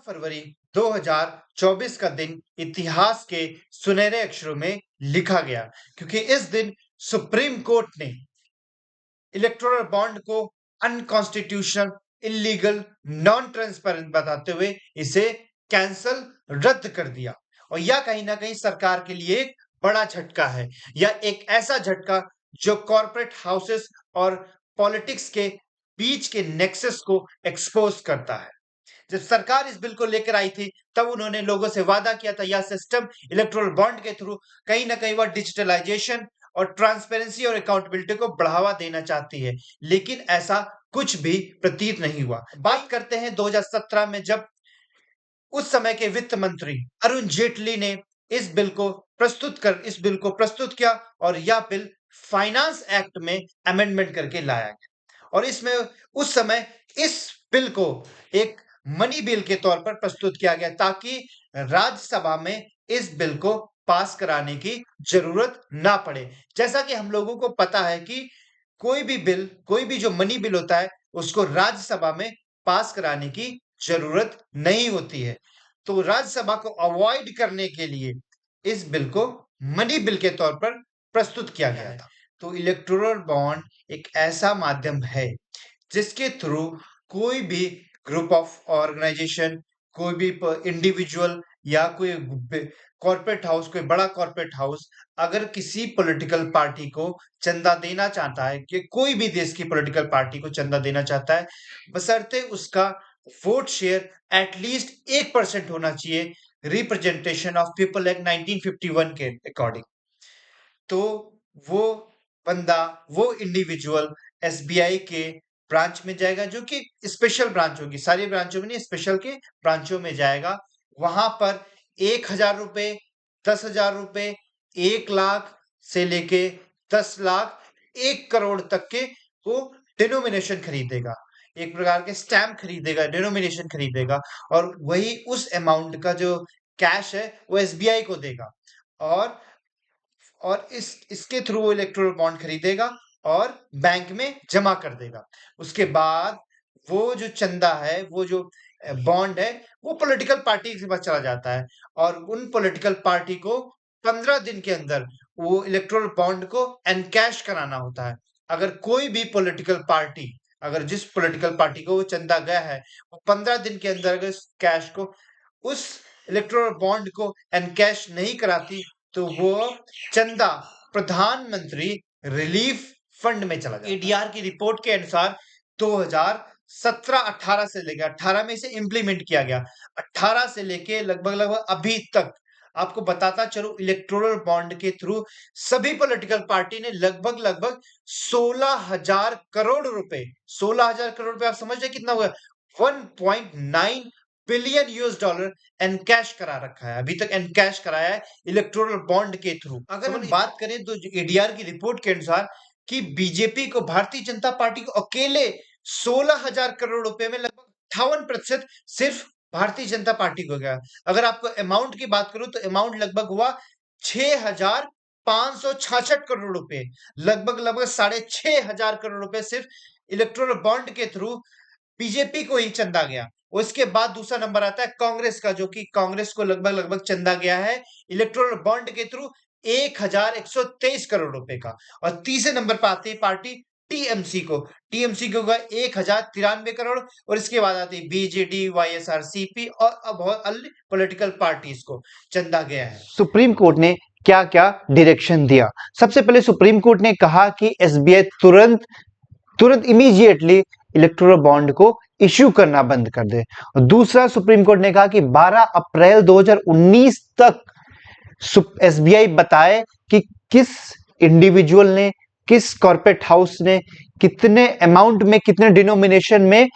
फरवरी 2024 का दिन इतिहास के सुनहरे अक्षरों में लिखा गया, क्योंकि इस दिन सुप्रीम कोर्ट ने इलेक्टोरल बॉन्ड को अनकॉन्स्टिट्यूशनल, इलीगल, नॉन ट्रांसपेरेंट बताते हुए इसे कैंसल, रद्द कर दिया। और यह कहीं ना कहीं सरकार के लिए एक बड़ा झटका है। यह एक ऐसा झटका जो कॉर्पोरेट हाउसेस और पॉलिटिक्स के बीच के नेक्सस को एक्सपोज करता है। जब सरकार इस बिल को लेकर आई थी, तब उन्होंने लोगों से वादा किया था यह सिस्टम इलेक्टोरल बॉन्ड के थ्रू कहीं ना कहीं वह डिजिटलाइजेशन और ट्रांसपेरेंसी और अकाउंटेबिलिटी को बढ़ावा देना चाहती है, लेकिन ऐसा कुछ भी प्रतीत नहीं हुआ। बात करते हैं 2017 में, जब उस समय के वित्त मंत्री अरुण जेटली ने इस बिल को प्रस्तुत किया और यह बिल फाइनेंस एक्ट में अमेंडमेंट करके लाया गया। और इसमें उस समय इस बिल को एक मनी बिल के तौर पर प्रस्तुत किया गया, ताकि राज्यसभा में इस बिल को पास कराने की जरूरत ना पड़े। जैसा कि हम लोगों को पता है कि कोई भी जो मनी बिल होता है, उसको राज्यसभा में पास कराने की जरूरत नहीं होती है। तो राज्यसभा को अवॉइड करने के लिए इस बिल को मनी बिल के तौर पर प्रस्तुत किया गया था। तो इलेक्टोरल बॉन्ड एक ऐसा माध्यम है जिसके थ्रू कोई भी ग्रुप ऑफ ऑर्गेनाइजेशन, कोई भी इंडिविजुअल या कोई कॉर्पोरेट हाउस, कोई बड़ा कॉर्पोरेट हाउस अगर किसी पॉलिटिकल पार्टी को चंदा देना चाहता है, कि कोई भी देश की पॉलिटिकल पार्टी को चंदा देना चाहता है, बशर्ते उसका वोट शेयर एटलीस्ट 1% होना चाहिए रिप्रेजेंटेशन ऑफ पीपल एक्ट 1951 के अकॉर्डिंग, तो वो बंदा, वो इंडिविजुअल एसबीआई के ब्रांच में जाएगा, जो कि स्पेशल ब्रांच होगी, सारी ब्रांचों में नहीं, स्पेशल के ब्रांचों में जाएगा। वहां पर 1,000 रुपए, 10,000 रुपए, 1 लाख से लेके 10 लाख, 1 करोड़ तक के वो डिनोमिनेशन खरीदेगा, एक प्रकार के स्टैम्प खरीदेगा, डिनोमिनेशन खरीदेगा, और वही उस अमाउंट का जो कैश है वो एसबीआई को देगा। और इसके थ्रू वो इलेक्टोरल बॉन्ड खरीदेगा और बैंक में जमा कर देगा। उसके बाद वो जो चंदा है, वो जो बॉन्ड है, वो पॉलिटिकल पार्टी के पास चला जाता है, और उन पॉलिटिकल पार्टी को 15 दिन के अंदर वो इलेक्टोरल बॉन्ड को एनकैश कराना होता है। अगर कोई भी पॉलिटिकल पार्टी, अगर जिस पॉलिटिकल पार्टी को वो चंदा गया है, वो 15 दिन के अंदर अगर उस कैश को, उस इलेक्टोरल बॉन्ड को एनकैश नहीं कराती, तो वो चंदा प्रधानमंत्री रिलीफ फंड में चला जाता है। एडीआर की रिपोर्ट के अनुसार 2017-18 से लेकर 18 में इसे इंप्लीमेंट किया गया, 18 से लेके लगभग अभी तक आपको बताता चलूं, इलेक्टोरल बॉन्ड के थ्रू सभी पॉलिटिकल पार्टी ने लगभग 16,000 करोड़ रुपए, 16,000 करोड़ रुपए, आप समझ रहे कितना हुआ, 1.9 बिलियन यूएस डॉलर एनकैश करा रखा है, अभी तक एनकैश कराया है इलेक्टोरल बॉन्ड के थ्रू। अगर हम बात करें तो एडीआर की रिपोर्ट के अनुसार कि बीजेपी को, भारतीय जनता पार्टी को अकेले 16,000 करोड़ रुपए में लगभग 58% सिर्फ भारतीय जनता पार्टी को गया। अगर आपको अमाउंट की बात करूं तो अमाउंट लगभग हुआ 6,566 करोड़ रुपए, लगभग 6,500 करोड़ रुपए सिर्फ इलेक्टोरल बॉन्ड के थ्रू बीजेपी को ही चंदा गया। उसके बाद दूसरा नंबर आता है कांग्रेस का, जो कि कांग्रेस को लगभग चंदा गया है इलेक्टोरल बॉन्ड के थ्रू 1,123 करोड़ रुपए का। और तीसरे नंबर पर आती है पार्टी टीएमसी को, टीएमसी को 1,093 करोड़, और इसके बाद आती है बीजेडी, वाईएसआरसीपी और अब बहुत अन्य पॉलिटिकल पार्टीज को चंदा गया है। सुप्रीम कोर्ट ने क्या क्या डायरेक्शन दिया? सबसे पहले सुप्रीम कोर्ट ने कहा कि एसबीआई तुरंत इमीडिएटली इलेक्टोरल बॉन्ड को इश्यू करना बंद कर दे। और दूसरा, सुप्रीम कोर्ट ने कहा कि 12 अप्रैल 2019 तक एसबीआई बताए कि किस इंडिविजुअल ने, किस कॉर्पोरेट हाउस ने कितने अमाउंट में, कितने डिनोमिनेशन में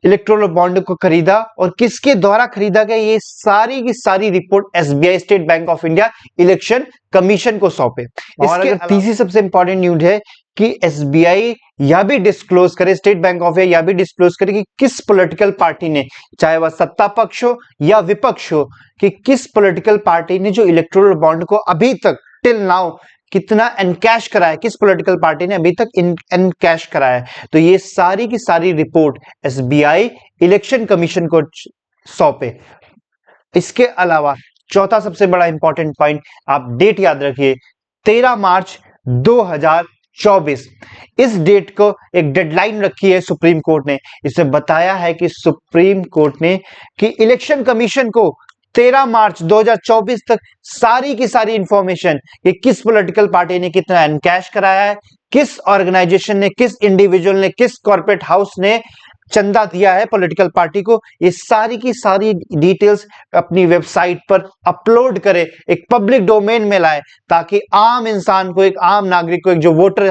इलेक्टोरल बॉन्ड को खरीदा और किसके द्वारा खरीदा गया। ये सारी की सारी report SBI, state bank of India, election commission को सौंपे। और अगर तीसरी सबसे इंपॉर्टेंट न्यूज है कि एसबीआई यह भी डिस्क्लोज करे, स्टेट बैंक ऑफ इंडिया यह भी डिस्क्लोज करे कि किस पॉलिटिकल पार्टी ने, चाहे वह सत्ता पक्ष हो या विपक्ष हो, कि किस पॉलिटिकल पार्टी ने जो इलेक्टोरल बॉन्ड को अभी तक टिल नाउ कितना एनकैश कराया, किस पॉलिटिकल पार्टी ने अभी तक एनकैश कराया। तो ये सारी की सारी रिपोर्ट एसबीआई इलेक्शन कमीशन को 100 पे। इसके अलावा चौथा सबसे बड़ा इंपॉर्टेंट पॉइंट, आप डेट याद रखिए, 13 मार्च 2024। इस डेट को एक डेडलाइन रखी है सुप्रीम कोर्ट ने। इसे बताया है कि सुप्रीम कोर्ट ने कि इलेक्शन कमीशन को 13 मार्च 2024 तक सारी की सारी इंफॉर्मेशन, कि किस पॉलिटिकल पार्टी ने कितना एनकैश कराया है, किस ऑर्गेनाइजेशन ने, किस इंडिविजुअल ने, किस कॉर्पोरेट हाउस ने चंदा दिया है पॉलिटिकल पार्टी को, ये सारी की सारी डिटेल्स अपनी वेबसाइट पर अपलोड करे, एक पब्लिक डोमेन में लाए, ताकि आम इंसान को, एक आम नागरिक को, एक जो वोटर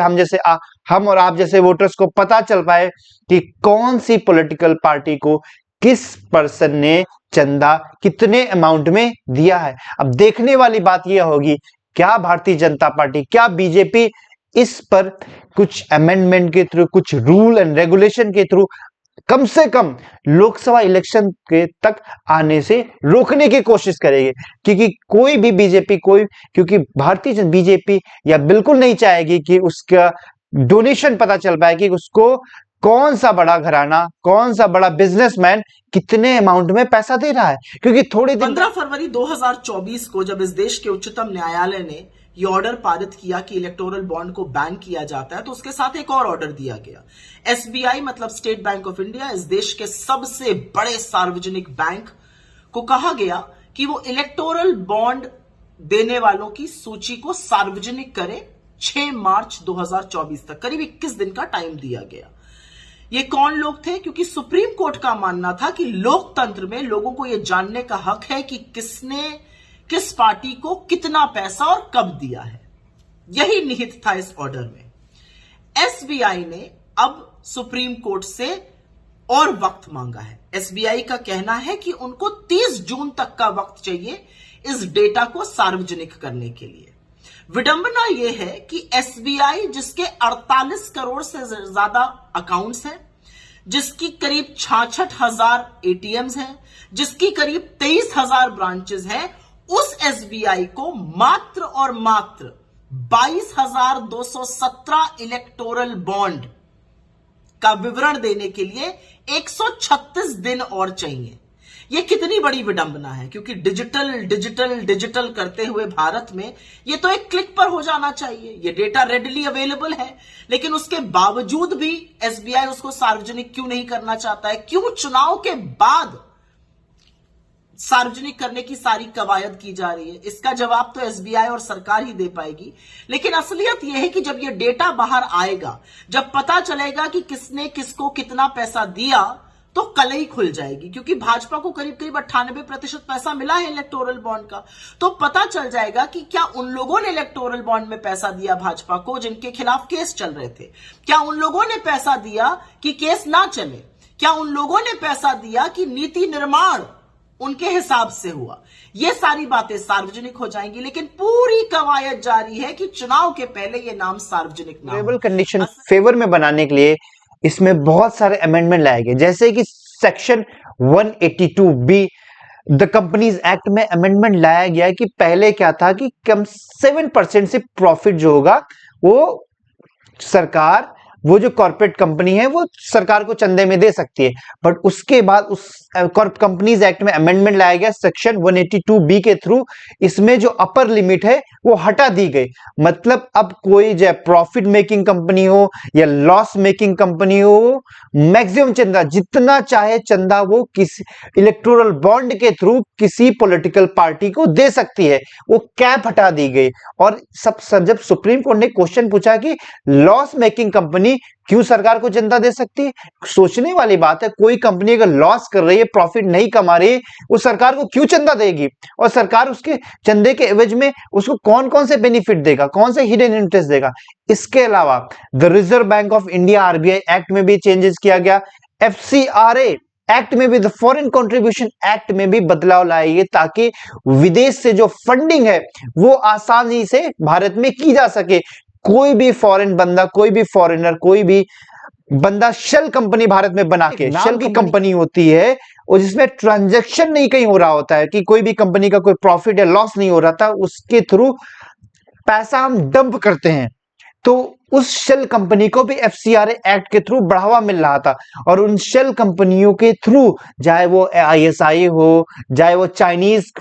हम और आप जैसे वोटर्स को पता चल पाए कि कौन सी पॉलिटिकल पार्टी को किस पर्सन ने चंदा कितने अमाउंट में दिया है। अब देखने वाली बात यह होगी, क्या भारतीय जनता पार्टी, क्या बीजेपी इस पर कुछ अमेंडमेंट के थ्रू, कुछ रूल एंड रेगुलेशन के थ्रू कम से कम लोकसभा इलेक्शन के तक आने से रोकने की कोशिश करेगी। क्योंकि कोई भी क्योंकि भारतीय बीजेपी या बिल्कुल नहीं चाहेगी कि उसका डोनेशन पता चल पाए, कि उसको कौन सा बड़ा घराना, कौन सा बड़ा बिजनेसमैन कितने अमाउंट में पैसा दे रहा है। क्योंकि थोड़े दिन 15 फरवरी 2024 को जब इस देश के उच्चतम न्यायालय ने ये ऑर्डर पारित किया कि इलेक्टोरल बॉन्ड को बैन किया जाता है, तो उसके साथ एक और ऑर्डर दिया गया। एसबीआई मतलब स्टेट बैंक ऑफ इंडिया, इस देश के सबसे बड़े सार्वजनिक बैंक को कहा गया कि वो इलेक्टोरल बॉन्ड देने वालों की सूची को सार्वजनिक करे 6 मार्च 2024 तक। करीब 21 दिन का टाइम दिया गया। ये कौन लोग थे? क्योंकि सुप्रीम कोर्ट का मानना था कि लोकतंत्र में लोगों को यह जानने का हक है कि किसने किस पार्टी को कितना पैसा और कब दिया है। यही निहित था इस ऑर्डर में। एसबीआई ने अब सुप्रीम कोर्ट से और वक्त मांगा है। एसबीआई का कहना है कि उनको 30 जून तक का वक्त चाहिए इस डेटा को सार्वजनिक करने के लिए। विडंबना यह है कि एसबीआई, जिसके 48 करोड़ से ज्यादा अकाउंट्स हैं, जिसकी करीब 66,000 एटीएम्स हैं, जिसकी करीब 23,000 ब्रांचेस हैं, उस एसबीआई को मात्र और मात्र 22,217 इलेक्टोरल बॉन्ड का विवरण देने के लिए 136 दिन और चाहिए। यह कितनी बड़ी विडंबना है, क्योंकि डिजिटल करते हुए भारत में यह तो एक क्लिक पर हो जाना चाहिए। यह डेटा रेडिली अवेलेबल है, लेकिन उसके बावजूद भी एसबीआई उसको सार्वजनिक क्यों नहीं करना चाहता है? क्यों चुनाव के बाद सार्वजनिक करने की सारी कवायद की जा रही है? इसका जवाब तो एसबीआई और सरकार ही दे पाएगी। लेकिन असलियत यह है कि जब यह डेटा बाहर आएगा, जब पता चलेगा कि किसने किसको कितना पैसा दिया, तो कलई खुल जाएगी। क्योंकि भाजपा को करीब 98% पैसा मिला है इलेक्टोरल बॉन्ड का। तो पता चल जाएगा कि क्या उन लोगों ने इलेक्टोरल बॉन्ड में पैसा दिया भाजपा को जिनके खिलाफ केस चल रहे थे? क्या उन लोगों ने पैसा दिया कि केस ना चले? क्या उन लोगों ने पैसा दिया कि नीति निर्माण उनके हिसाब से हुआ? ये सारी बातें सार्वजनिक हो जाएंगी, लेकिन पूरी कवायद जारी है कि चुनाव के पहले ये नाम सार्वजनिक ना हो। कंडीशन फेवर में बनाने के लिए इसमें बहुत सारे अमेंडमेंट लाए गए, जैसे कि section 182B the companies act में अमेंडमेंट लाया गया कि पहले क्या था कि कम 7% से प्रॉफिट जो होगा वो सरकार, वो जो कॉर्पोरेट कंपनी है वो सरकार को चंदे में दे सकती है। बट उसके बाद उस कंपनीज एक्ट में अमेंडमेंट लाया गया सेक्शन 182B के थ्रू, इसमें जो अपर लिमिट है वो हटा दी गई। मतलब अब कोई जो प्रॉफिट मेकिंग कंपनी हो या लॉस मेकिंग कंपनी हो, मैक्सिमम चंदा जितना चाहे चंदा वो किसी इलेक्टोरल बॉन्ड के थ्रू किसी पॉलिटिकल पार्टी को दे सकती है। वो कैप हटा दी गई। और जब सुप्रीम कोर्ट ने क्वेश्चन पूछा कि लॉस मेकिंग कंपनी क्यों सरकार को चंदा दे सकती है, सोचने वाली बात है। कोई कंपनी अगर लॉस कर रही है, प्रॉफिट नहीं कमा रही है, वो सरकार को क्यों चंदा देगी? और सरकार उसके चंदे के एवज में उसको कौन कौन से बेनिफिट देगा, कौन से हिडन इंटरेस्ट देगा? इसके अलावा the reserve bank of India RBI act में भी चेंजेस किया गया। एफसीआरए एक्ट में भी, द फॉरेन कंट्रीब्यूशन एक्ट में भी बदलाव लाए गए, ताकि विदेश से जो फंडिंग है वो आसानी से भारत में की जा सके। कोई भी फॉरेन बंदा, कोई भी फॉरेनर, कोई भी बंदा शेल कंपनी भारत में बना के, शेल की कंपनी होती है और जिसमें ट्रांजैक्शन नहीं कहीं हो रहा होता है, कि कोई भी कंपनी का कोई प्रॉफिट या लॉस नहीं हो रहा था, उसके थ्रू पैसा हम डंप करते हैं। तो उस शेल कंपनी को भी FCRA एक्ट के थ्रू बढ़ावा मिल रहा था, और उन शेल कंपनियों के थ्रू, चाहे वो ISI हो, चाहे वो चाइनीज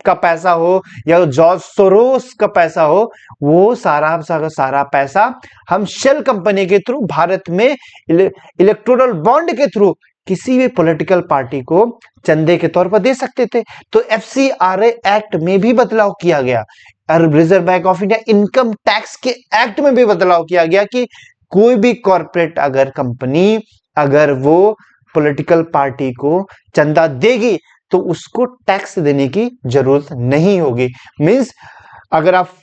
का पैसा हो या जॉर्ज सोरोस का पैसा हो, वो सारा पैसा हम शेल कंपनी के थ्रू भारत में इलेक्टोरल बॉन्ड के थ्रू किसी भी पॉलिटिकल पार्टी को चंदे के तौर पर दे सकते थे। तो FCRA एक्ट में भी बदलाव किया गया, और reserve bank of India income tax के एक्ट में भी बदलाव किया गया कि कोई भी कॉर्पोरेट अगर कंपनी अगर वो पॉलिटिकल पार्टी को चंदा देगी तो उसको टैक्स देने की जरूरत नहीं होगी। मींस अगर आप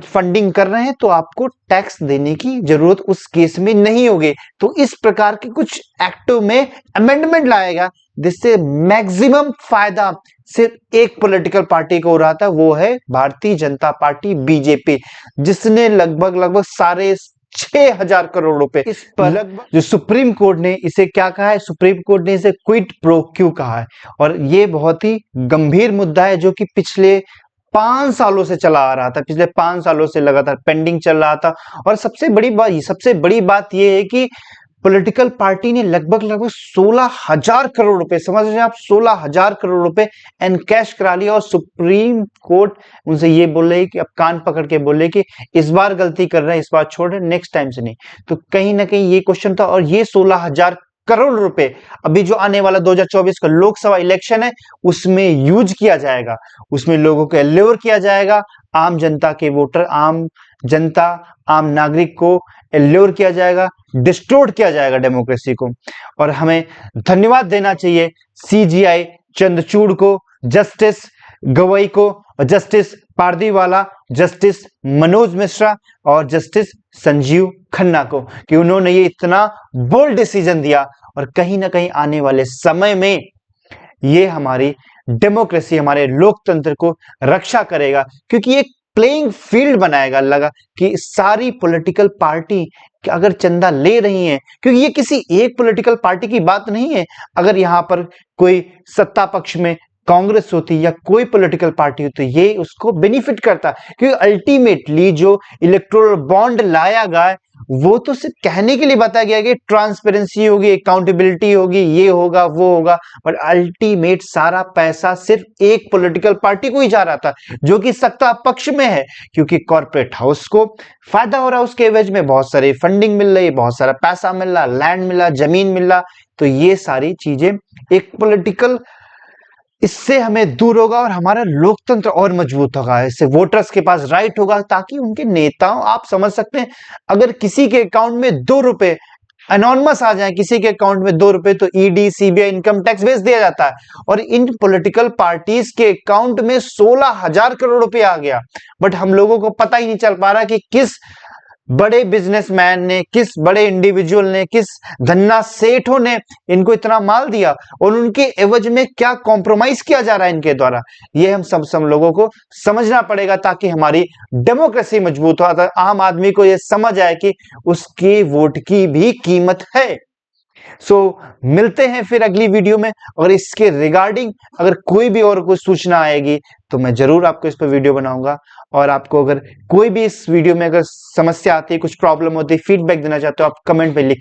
फंडिंग कर रहे हैं तो आपको टैक्स देने की जरूरत उस केस में नहीं होगी। तो इस प्रकार के कुछ एक्टों में अमेंडमेंट लाएगा जिससे मैक्सिमम फायदा सिर्फ एक पॉलिटिकल पार्टी को हो रहा था, वो है भारतीय जनता पार्टी BJP, जिसने लगभग 6,500 करोड़ रुपए इस पर लगभग, जो सुप्रीम कोर्ट ने इसे क्या कहा है, सुप्रीम कोर्ट ने इसे क्विड प्रो क्यू कहा है, और ये बहुत ही गंभीर मुद्दा है जो कि पिछले 5 सालों से चला आ रहा था, पिछले 5 सालों से लगातार पेंडिंग चल रहा था। और सबसे बड़ी बात यह है कि पॉलिटिकल पार्टी ने लगभग 16,000 करोड़ रुपए, समझ रहे हैं आप, 16,000 करोड़ रुपए एनकैश करा लिया, और सुप्रीम कोर्ट उनसे ये बोल रही कि अब कान पकड़ के बोल रहे कि इस बार गलती कर रहे हैं, इस बार छोड़ रहे, नेक्स्ट टाइम से नहीं। तो कहीं ना कहीं ये क्वेश्चन था, और ये 16,000 करोड़ रुपए अभी जो आने वाला 2024 का लोकसभा इलेक्शन है उसमें यूज किया जाएगा, उसमें लोगों को एल्योर किया जाएगा, आम जनता के वोटर, आम जनता, आम नागरिक को एल्योर किया जाएगा, डिस्टोर्ट किया जाएगा डेमोक्रेसी को। और हमें धन्यवाद देना चाहिए CGI चंद्रचूड़ को, जस्टिस गवई को, जस्टिस पारदीवाला, जस्टिस मनोज मिश्रा और जस्टिस संजीव खन्ना को, कि उन्होंने ये इतना बोल्ड डिसीजन दिया, और कहीं ना कहीं आने वाले समय में ये हमारी डेमोक्रेसी, हमारे लोकतंत्र को रक्षा करेगा, क्योंकि एक प्लेइंग फील्ड बनाएगा। लगा कि सारी पॉलिटिकल पार्टी अगर चंदा ले रही हैं, क्योंकि ये किसी एक पॉलिटिकल पार्टी की बात नहीं है, अगर यहां पर कोई सत्ता पक्ष में कांग्रेस होती या कोई पॉलिटिकल पार्टी होती, ये उसको बेनिफिट करता, क्योंकि अल्टीमेटली जो इलेक्टोरल बॉन्ड लाया गया वो तो सिर्फ कहने के लिए बताया गया कि ट्रांसपेरेंसी होगी, अकाउंटेबिलिटी होगी, ये होगा वो होगा, पर अल्टीमेट सारा पैसा सिर्फ एक पॉलिटिकल पार्टी को ही जा रहा था जो कि सत्ता पक्ष में है, क्योंकि कॉर्पोरेट हाउस को फायदा हो रहा है, उसके एवज में बहुत सारी फंडिंग मिल रही है, बहुत सारा पैसा मिल रहा, लैंड मिल रहा, जमीन मिल रहा। तो ये सारी चीजें एक पॉलिटिकल, इससे हमें दूर होगा और हमारा लोकतंत्र और मजबूत होगा, इससे वोटर्स के पास राइट होगा, ताकि उनके नेताओं, आप समझ सकते हैं अगर किसी के अकाउंट में 2 रुपए एनॉनमस आ जाए, किसी के अकाउंट में 2 रुपए, तो ED CBI इनकम टैक्स भेज दिया जाता है, और इन पॉलिटिकल पार्टीज के अकाउंट में 16,000 करोड़ रुपए आ गया, बट हम लोगों को पता ही नहीं चल पा रहा कि किस बड़े बिजनेसमैन ने, किस बड़े इंडिविजुअल ने, किस धन्ना सेठों ने इनको इतना माल दिया, और उनके एवज में क्या कॉम्प्रोमाइज किया जा रहा है इनके द्वारा। ये हम सब लोगों को समझना पड़ेगा, ताकि हमारी डेमोक्रेसी मजबूत हो, आम आदमी को यह समझ आए कि उसके वोट की भी कीमत है। मिलते हैं फिर अगली वीडियो में, और इसके रिगार्डिंग अगर कोई भी और कोई सूचना आएगी तो मैं जरूर आपको इस पर वीडियो बनाऊंगा, और आपको अगर कोई भी इस वीडियो में अगर समस्या आती है, कुछ प्रॉब्लम होती है, फीडबैक देना चाहते हो, आप कमेंट पे लिख